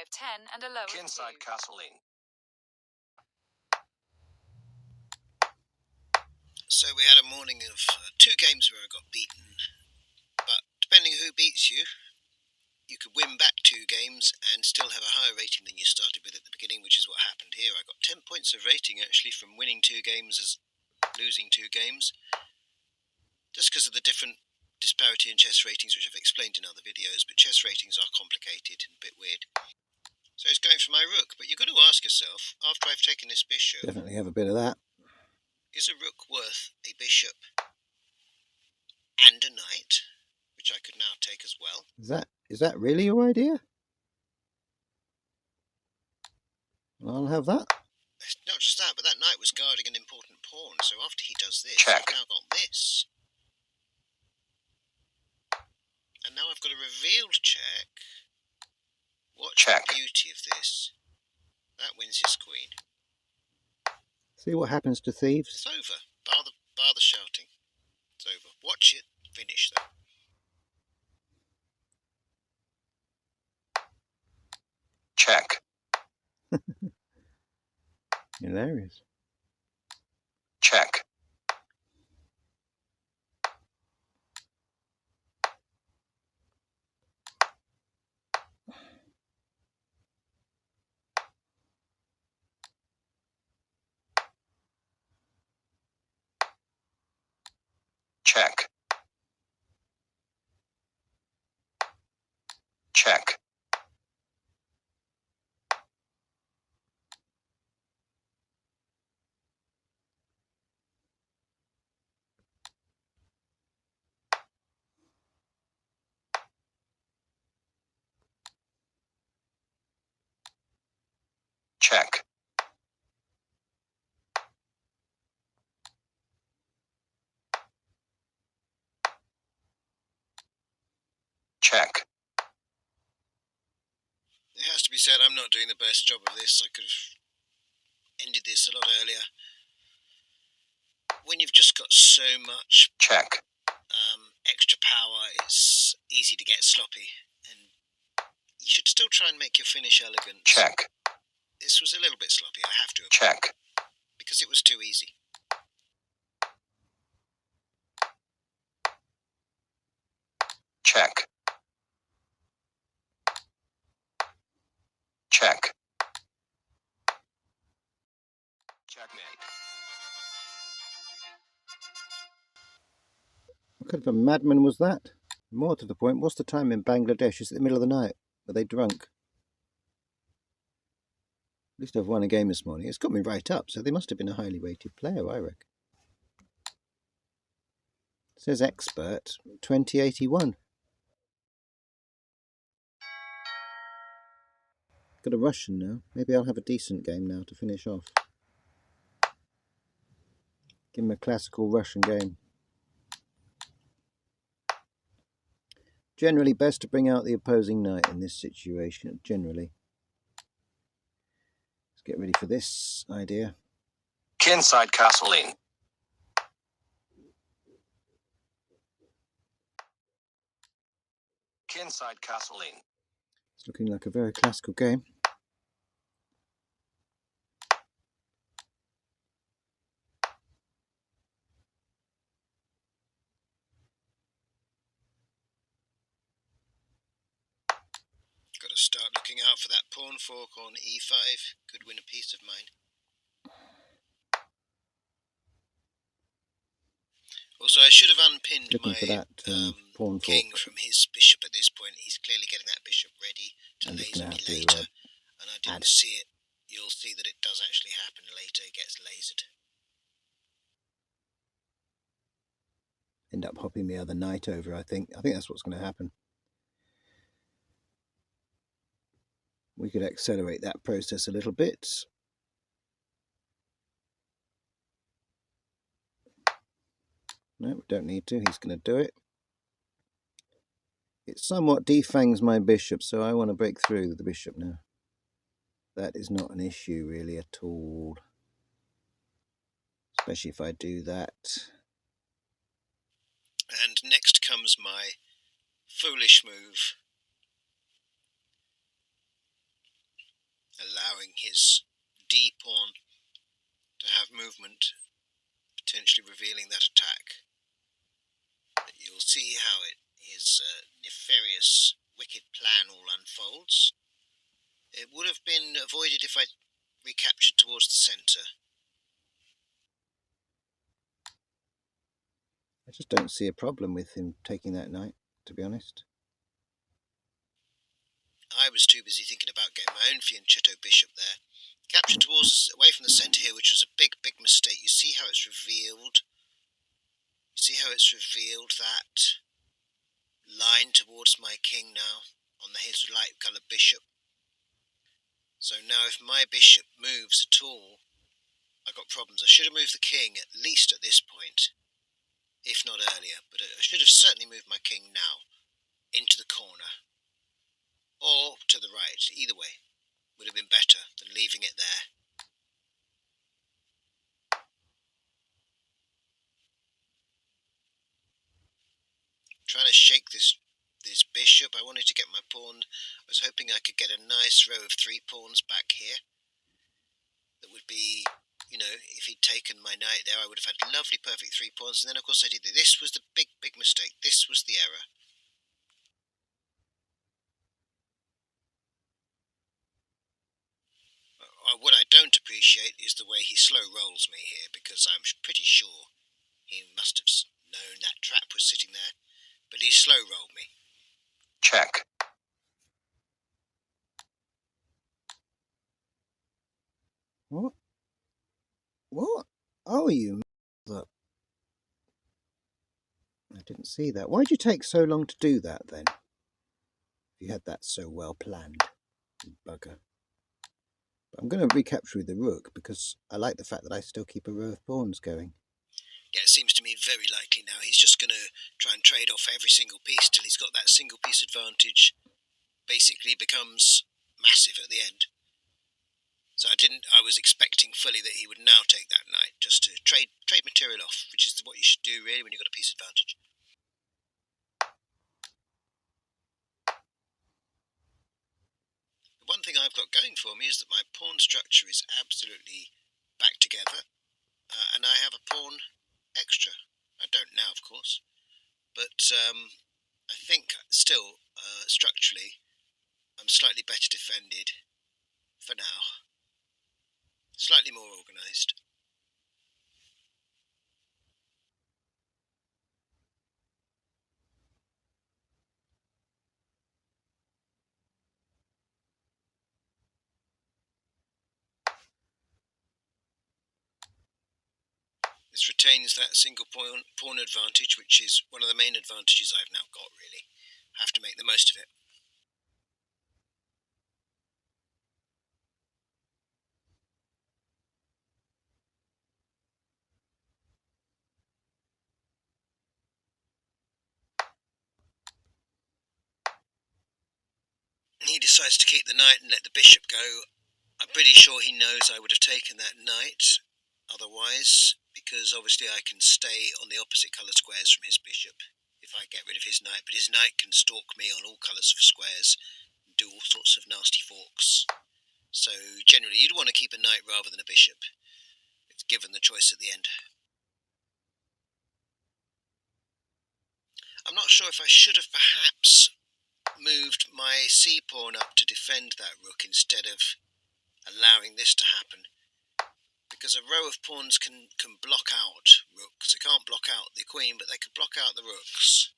of 10 and a low of 2. Kinside Castling. So we had a morning of 2 games where I got beaten, but depending who beats you, you could win back 2 games and still have a higher rating than you started with at the beginning, which is what happened here. I got 10 points of rating actually from winning 2 games as losing 2 games, just because of the different disparity in chess ratings, which I've explained in other videos, but chess ratings are complicated and a bit weird. So it's going for my rook, but you've got to ask yourself, after I've taken this bishop, Definitely have a bit of that. is a rook worth a bishop and a knight, which I could now take as well? Is that really your idea? I'll have that. It's not just that, but that knight was guarding an important pawn, so after he does this, Check. I've now got this. And now I've got a revealed check. Watch Check. the beauty of this. That wins his queen. See what happens to thieves. It's over. Bar the shouting. It's over. Watch it finish, though. Check. Hilarious. Check. Check. Check. Check. Check. It has to be said, I'm not doing the best job of this. I could have ended this a lot earlier. When you've just got so much Check. extra power, it's easy to get sloppy. And you should still try and make your finish elegant. Check. This was a little bit sloppy, I have to admit, Check. because it was too easy. Check. Check. Checkmate. What kind of a madman was that? More to the point, what's the time in Bangladesh? It's in the middle of the night. Are they drunk? At least I've won a game this morning. It's got me right up, so they must have been a highly rated player, I reckon. It says expert 2081. Got a Russian now. Maybe I'll have a decent game now to finish off. Give him a classical Russian game. Generally best to bring out the opposing knight in this situation, generally. Let's get ready for this idea. Kinside Castling. Kinside Castling. It's looking like a very classical game. Got to start looking out for that pawn fork on e5. Could win a piece of mine. Also, I should have unpinned Looking my for that pawn king fork. from his bishop at this point. He's clearly getting that bishop ready to I'm just laser going me to have later. to And I didn't see it. You'll see that it does actually happen later. It gets lasered. end up hopping the other knight over, I think. I think that's what's going to happen. We could accelerate that process a little bit. No, we don't need to. He's going to do it. It somewhat defangs my bishop, so I want to break through with the bishop now. That is not an issue really at all. Especially if I do that. And next comes my foolish move. D pawn to have movement, potentially revealing that attack. But you'll see how his nefarious, wicked plan all unfolds. It would have been avoided if I recaptured towards the centre. I just don't see a problem with him taking that knight, to be honest. I was too busy thinking about getting my own fianchetto bishop there. Capture towards away from the centre here, which was a big mistake. You see how it's revealed? You see how it's revealed that line towards my king now on his light coloured bishop. So now if my bishop moves at all, I've got problems. I should have moved the king at least at this point, if not earlier, but I should have certainly moved my king now into the corner or to the right. Either way would have been better than leaving it there. Trying to shake this bishop. I wanted to get my pawn. I was hoping I could get a nice row of 3 pawns back here. That would be, if he'd taken my knight there, I would have had lovely, perfect 3 pawns. And then, of course, I did. This was the big mistake. This was the error. What I don't appreciate is the way he slow rolls me here, because I'm pretty sure he must have known that trap was sitting there. But he slow rolled me. Check. What? What? Oh, you up. I didn't see that. Why'd you take so long to do that then? You had that so well planned, you bugger. But I'm going to recapture with the rook because I like the fact that I still keep a row of pawns going. Yeah, it seems to me very likely now. He's just going to try and trade off every single piece till he's got that single piece advantage. Basically becomes massive at the end. So I was expecting fully that he would now take that knight just to trade material off, which is what you should do really when you've got a piece advantage. The one thing I've got going for me is that my pawn structure is absolutely back together, and I have a pawn extra. I don't now, of course, but I think still structurally I'm slightly better defended for now, slightly more organised. This retains that single pawn advantage, which is one of the main advantages I've now got, really. I have to make the most of it. He decides to keep the knight and let the bishop go. I'm pretty sure he knows I would have taken that knight otherwise, because obviously I can stay on the opposite colour squares from his bishop if I get rid of his knight, but his knight can stalk me on all colours of squares and do all sorts of nasty forks. So generally you'd want to keep a knight rather than a bishop, it's given the choice at the end. I'm not sure if I should have perhaps moved my c-pawn up to defend that rook instead of allowing this to happen, because a row of pawns can block out rooks. They can't block out the queen, but they can block out the rooks.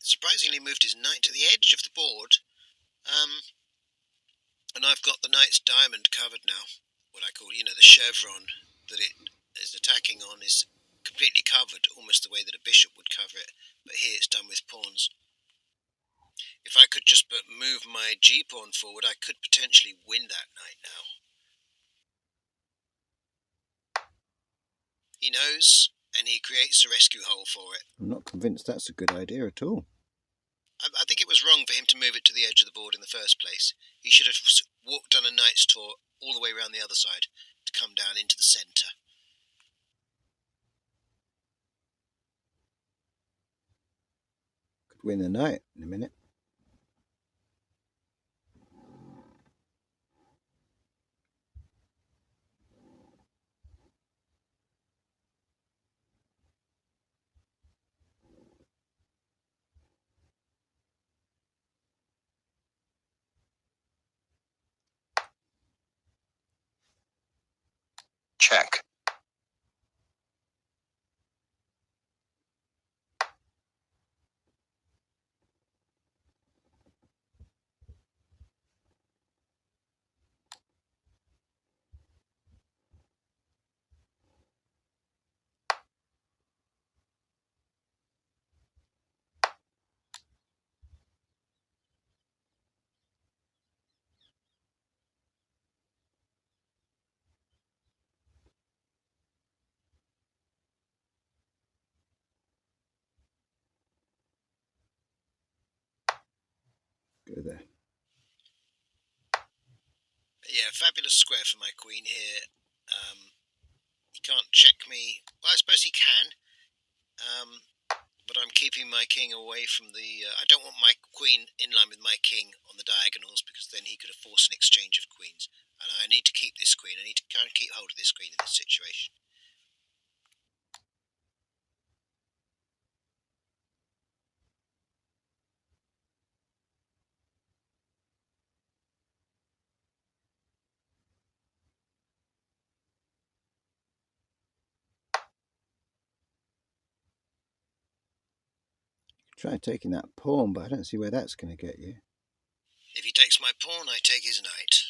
Surprisingly moved his knight to the edge of the board, and I've got the knight's diamond covered now. What I call, the chevron that it is attacking on is completely covered, almost the way that a bishop would cover it, but here it's done with pawns. If I could just but move my g-pawn forward, I could potentially win that knight now. He knows, and he creates a rescue hole for it. I'm not convinced that's a good idea at all. I think it was wrong for him to move it to the edge of the board in the first place. He should have done a knight's tour all the way around the other side to come down into the centre. Could win the knight in a minute. Check. Go there. Yeah, fabulous square for my queen here. He can't check me. Well, I suppose he can. But I'm keeping my king away from the... I don't want my queen in line with my king on the diagonals, because then he could have forced an exchange of queens. And I need to keep this queen. I need to kind of keep hold of this queen in this situation. Try taking that pawn, but I don't see where that's going to get you. If he takes my pawn, I take his knight.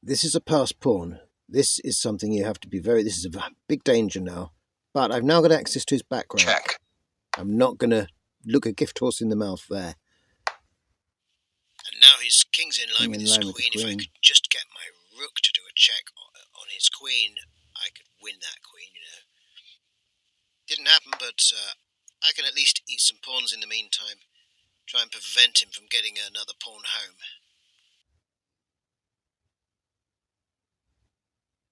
This is a passed pawn. This is something you have to be very... This is a big danger now. But I've now got access to his back rank. Check. I'm not going to look a gift horse in the mouth there. And now his king's in line with his queen. If I could just get my rook to do a check on his queen, I could win that queen, you know. Didn't happen, but I can at least eat some pawns in the meantime. Try and prevent him from getting another pawn home.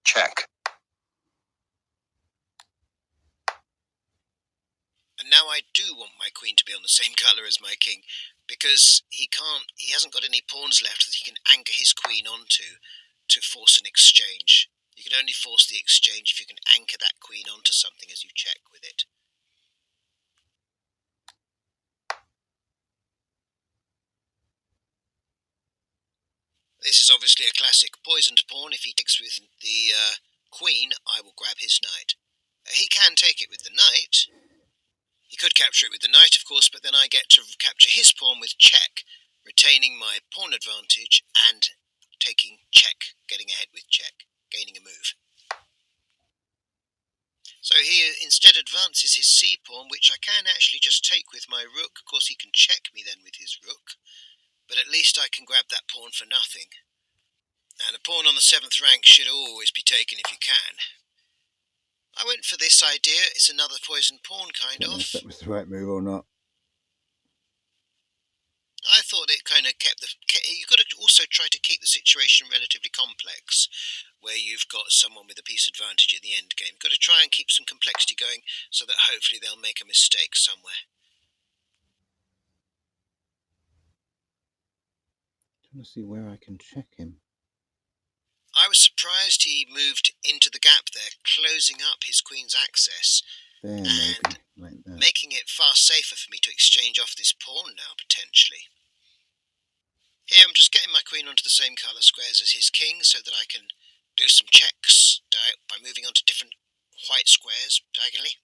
Check. And now I do want my queen to be on the same colour as my king, because he hasn't got any pawns left that he can anchor his queen onto to force an exchange. You can only force the exchange if you can anchor that queen onto something as you check with it. This is obviously a classic poisoned pawn. If he takes with the queen, I will grab his knight. He can take it with the knight. He could capture it with the knight, of course, but then I get to capture his pawn with check, retaining my pawn advantage and taking check, getting ahead with check, gaining a move. So he instead advances his c-pawn, which I can actually just take with my rook. Of course, he can check me then with his rook, but at least I can grab that pawn for nothing. And a pawn on the 7th rank should always be taken if you can. I went for this idea. It's another poisoned pawn, kind of. If that was the right move or not. I thought it kind of kept the... You've got to also try to keep the situation relatively complex, where you've got someone with a piece advantage at the end game. You've got to try and keep some complexity going so that hopefully they'll make a mistake somewhere. I'm trying to see where I can check him. I was surprised he moved into the gap there, closing up his queen's access. There, and maybe, like that. Making it far safer for me to exchange off this pawn now, potentially. Here, I'm just getting my queen onto the same colour squares as his king so that I can do some checks by moving onto different white squares diagonally.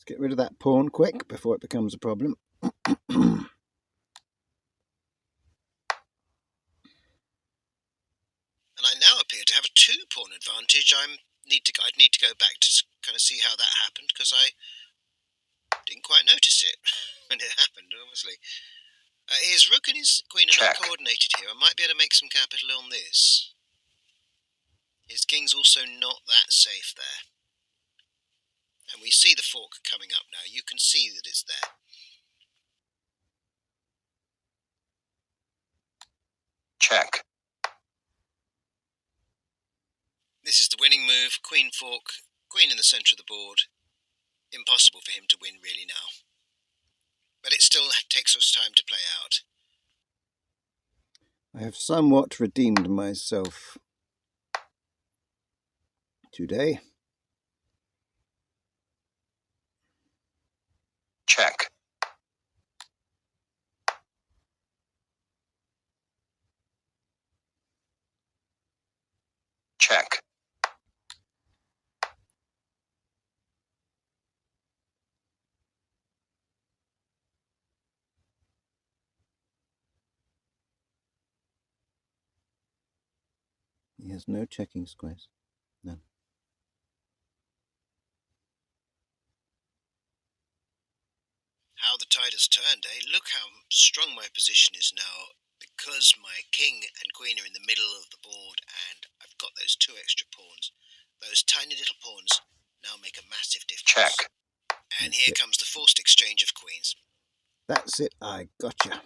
Let's get rid of that pawn quick before it becomes a problem. And advantage. I'd need to go back to kind of see how that happened, because I didn't quite notice it when it happened, obviously. His rook and his queen are not Check. coordinated here. I might be able to make some capital on this. His king's also not that safe there. And we see the fork coming up now. You can see that it's there. Check. This is the winning move. Queen fork, queen in the centre of the board. Impossible for him to win really now. But it still takes us time to play out. I have somewhat redeemed myself today. Check. Check. He has no checking squares. None. How the tide has turned, eh? Look how strong my position is now, because my king and queen are in the middle of the board and I've got those 2 extra pawns. Those tiny little pawns now make a massive difference. Check. And here comes the forced exchange of queens. That's it, I gotcha.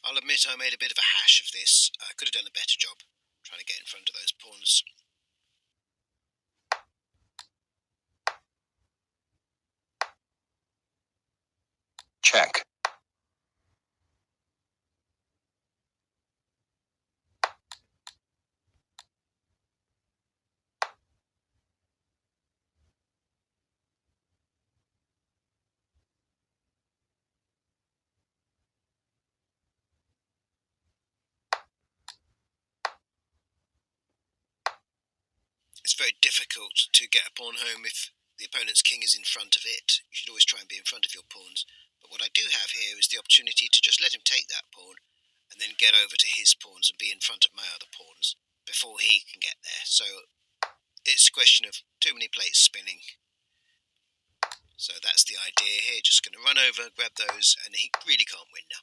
I'll admit I made a bit of a hash of this. I could have done a better job trying to get in front of those pawns. Check. It's very difficult to get a pawn home if the opponent's king is in front of it. You should always try and be in front of your pawns. But what I do have here is the opportunity to just let him take that pawn and then get over to his pawns and be in front of my other pawns before he can get there. So it's a question of too many plates spinning. So that's the idea here. Just going to run over, grab those, and he really can't win now.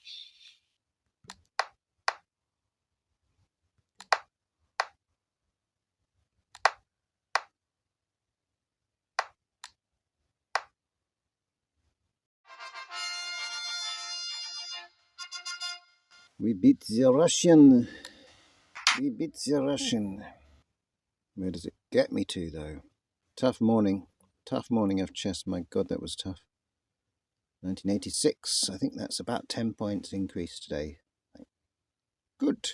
We beat the Russian. We beat the Russian. Where does it get me to, though? Tough morning. Tough morning of chess. My God, that was tough. 1986. I think that's about 10 points increase today. Good.